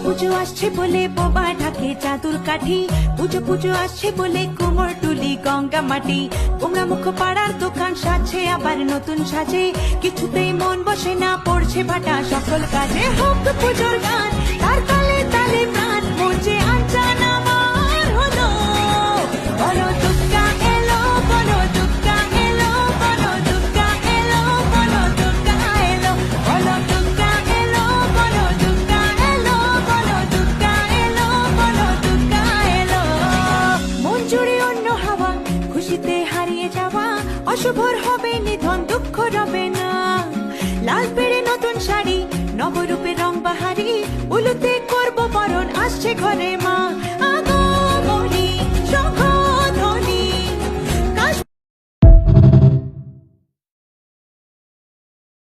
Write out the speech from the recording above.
পুজো আসছে বলে বোবা ঢাকে চাদুর কাঠি, পুজো পুজো আসছে বলে কোমর টুলি গঙ্গা মাটি। গোমরা মুখ পাড়ার দোকান সাজছে আবার নতুন সাজে, কিছুতেই মন বসে না পড়ছে ভাটা সকল কাজে। হোক পুজোর গান তার তালে তালে প্রাণ, মন যে আনচান আমার হলো। বলো দুর্গা এলো, বলো দুর্গা এলো, বলো দুর্গা এলো, বলো দুর্গা এলো, বলো দুর্গা এলো, বলো দুর্গা এলো, বলো দুর্গা এলো, বলো দুর্গা এলো। মন জুড়ে অন্য হাওয়া, খুশিতে হারিয়ে যাওয়া, অশুভর হবে নিধন দুঃখ রবে না। লাল পেড়ে নতুন শাড়ি, নবরূপে রং বাহারি, উলুতে করবো বরণ আসছে ঘরে।